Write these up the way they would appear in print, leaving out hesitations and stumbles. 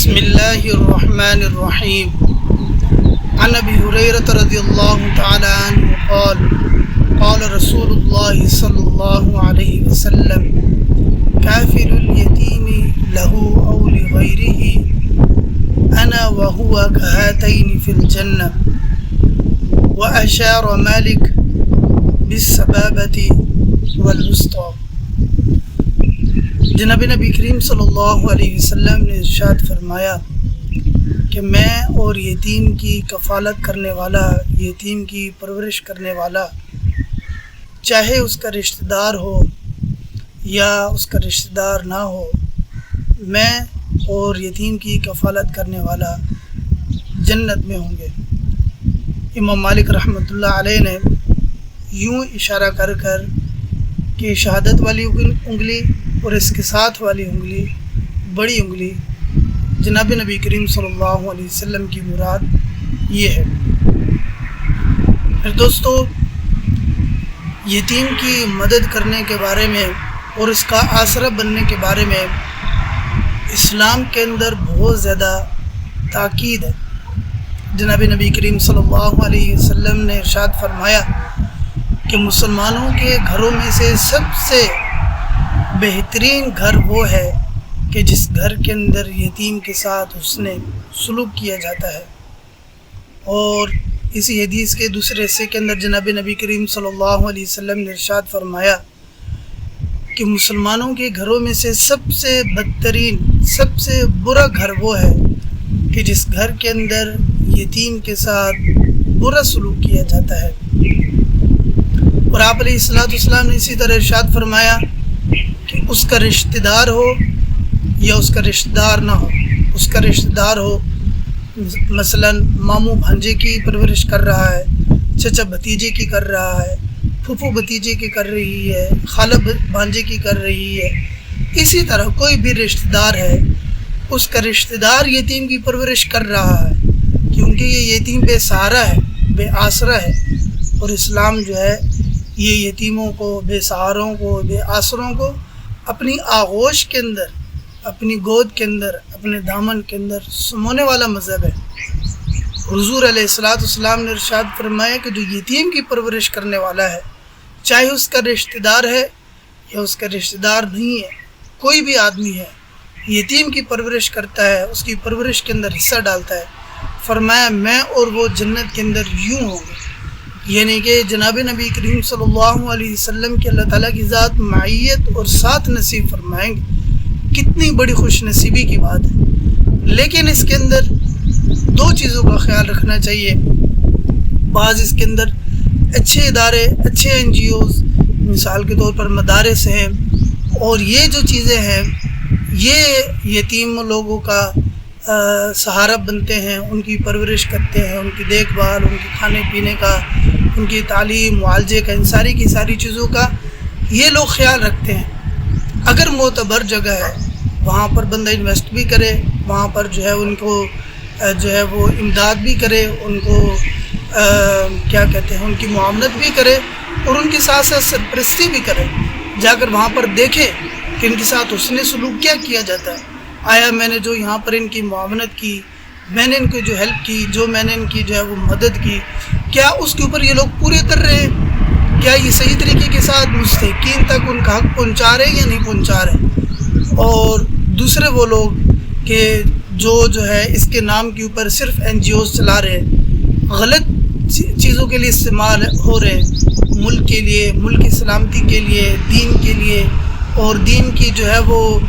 بسم اللہ الرحمن الرحیم عن ابی ہریرہ رضی اللہ تعالی عنہ قال قال رسول اللہ صلی اللہ علیہ وسلم کافل الیتیم له او لغیرہ انا وهو كهاتین فی الجنہ واشار مالک بالسبابۃ والوسطی۔ جناب نبی کریم صلی اللہ علیہ وسلم نے ارشاد فرمایا کہ میں اور یتیم کی کفالت کرنے والا، یتیم کی پرورش کرنے والا، چاہے اس کا رشتہ دار ہو یا اس کا رشتہ دار نہ ہو، میں اور یتیم کی کفالت کرنے والا جنت میں ہوں گے۔ امام مالک رحمۃ اللہ علیہ نے یوں اشارہ کر کر کہ شہادت والی انگلی اور اس کے ساتھ والی انگلی، بڑی انگلی، جناب نبی کریم صلی اللہ علیہ وسلم کی مراد یہ ہے۔ پھر دوستو، یتیم کی مدد کرنے کے بارے میں اور اس کا آسرا بننے کے بارے میں اسلام کے اندر بہت زیادہ تاکید ہے۔ جناب نبی کریم صلی اللہ علیہ وسلم نے ارشاد فرمایا کہ مسلمانوں کے گھروں میں سے سب سے بہترین گھر وہ ہے کہ جس گھر کے اندر یتیم کے ساتھ حسن سلوک کیا جاتا ہے۔ اور اسی حدیث کے دوسرے حصے کے اندر جناب نبی کریم صلی اللہ علیہ وسلم نے ارشاد فرمایا کہ مسلمانوں کے گھروں میں سے سب سے بدترین، سب سے برا گھر وہ ہے کہ جس گھر کے اندر یتیم کے ساتھ برا سلوک کیا جاتا ہے۔ اور آپ علیہ السلام نے اسی طرح ارشاد فرمایا کہ اس کا رشتہ دار ہو یا اس کا رشتہ دار نہ ہو، اس کا رشتہ دار ہو، مثلا ماموں بھانجے کی پرورش کر رہا ہے، چچا بھتیجے کی کر رہا ہے، پھوپھو بھتیجے کی کر رہی ہے، خالہ بھانجے کی کر رہی ہے، اسی طرح کوئی بھی رشتہ دار ہے، اس کا رشتہ دار یتیم کی پرورش کر رہا ہے، کیونکہ یہ یتیم بے سہارا ہے، بے آسرا ہے، اور اسلام جو ہے یہ یتیموں کو، بے سہاروں کو، بے آسروں کو اپنی آغوش کے اندر، اپنی گود کے اندر، اپنے دامن کے اندر سمونے والا مذہب ہے۔ حضور علیہ السلام نے ارشاد فرمایا کہ جو یتیم کی پرورش کرنے والا ہے، چاہے اس کا رشتہ دار ہے یا اس کا رشتہ دار نہیں ہے، کوئی بھی آدمی ہے، یتیم کی پرورش کرتا ہے، اس کی پرورش کے اندر حصہ ڈالتا ہے، فرمایا میں اور وہ جنت کے اندر یوں ہوں گے، یعنی کہ جناب نبی کریم صلی اللہ علیہ وسلم کی اللہ تعالیٰ کی ذات معیت اور ساتھ نصیب فرمائیں گے۔ کتنی بڑی خوش نصیبی کی بات ہے۔ لیکن اس کے اندر دو چیزوں کا خیال رکھنا چاہیے۔ بعض اس کے اندر اچھے ادارے، اچھے NGOs، مثال کے طور پر مدارس ہیں، اور یہ جو چیزیں ہیں یہ یتیم لوگوں کا سہارا بنتے ہیں، ان کی پرورش کرتے ہیں، ان کی دیکھ بھال، ان کے کھانے پینے کا، ان کی تعلیم، معالجے کا، ان ساری کی ساری چیزوں کا یہ لوگ خیال رکھتے ہیں۔ اگر معتبر جگہ ہے وہاں پر بندہ انویسٹ بھی کرے، وہاں پر جو ہے ان کو جو ہے وہ امداد بھی کرے، ان کو کیا کہتے ہیں، ان کی معاونت بھی کرے، اور ان کے ساتھ ساتھ سرپرستی بھی کرے، جا کر وہاں پر دیکھے کہ ان کے ساتھ حسن سلوک کیا جاتا ہے۔ آیا میں نے جو یہاں پر ان کی معاونت کی، میں نے ان کو جو ہیلپ کی، جو میں نے ان کی جو ہے وہ مدد کی، کیا اس کے اوپر یہ لوگ پورے کر رہے ہیں؟ کیا یہ صحیح طریقے کے ساتھ مستحقین تک ان کا حق پہنچا رہے ہیں یا نہیں پہنچا رہے؟ اور دوسرے وہ لوگ کہ جو ہے اس کے نام کے اوپر صرف NGOs چلا رہے ہیں، غلط چیزوں کے لیے استعمال ہو رہے ہیں، ملک کے لیے، ملک کی سلامتی کے لیے، دین کے لیے، اور دین کی جو ہے وہ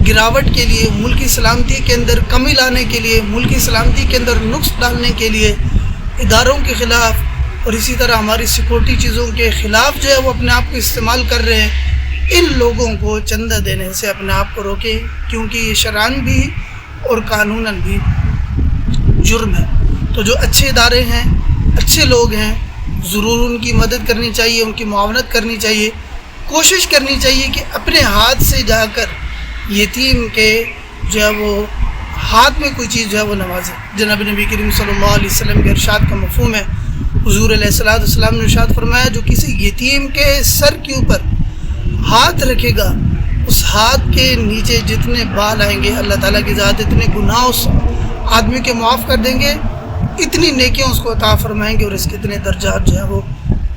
گراوٹ کے لیے، ملک کی سلامتی کے اندر کمی لانے کے لیے، ملک کی سلامتی کے اندر نقص ڈالنے کے لیے اداروں کے خلاف، اور اسی طرح ہماری سیکورٹی چیزوں کے خلاف جو ہے وہ اپنے آپ کو استعمال کر رہے ہیں۔ ان لوگوں کو چندہ دینے سے اپنے آپ کو روکیں، کیونکہ یہ شرعاً بھی اور قانوناً بھی جرم ہے۔ تو جو اچھے ادارے ہیں، اچھے لوگ ہیں، ضرور ان کی مدد کرنی چاہیے، ان کی معاونت کرنی چاہیے، کوشش کرنی چاہیے کہ اپنے ہاتھ سے جا کر یتیم کے جو ہے وہ ہاتھ میں کوئی چیز جو ہے وہ نوازے۔ جناب نبی کریم صلی اللہ علیہ وسلم کے ارشاد کا مفہوم ہے، حضور علیہ السلام نے ارشاد فرمایا جو کسی یتیم کے سر کے اوپر ہاتھ رکھے گا، اس ہاتھ کے نیچے جتنے بال آئیں گے اللہ تعالیٰ کی ذات اتنے گناہ اس آدمی کے معاف کر دیں گے، اتنی نیکیاں اس کو عطا فرمائیں گے اور اس کے اتنے درجات جو ہیں وہ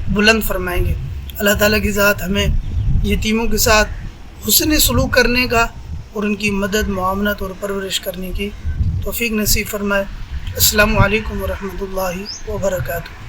بلند فرمائیں گے۔ اللہ تعالیٰ کی ذات ہمیں یتیموں کے ساتھ حسن سلوک کرنے کا اور ان کی مدد، معاونت اور پرورش کرنے کی توفیق نصیب فرمائے۔ السلام علیکم ورحمۃ اللہ وبرکاتہ۔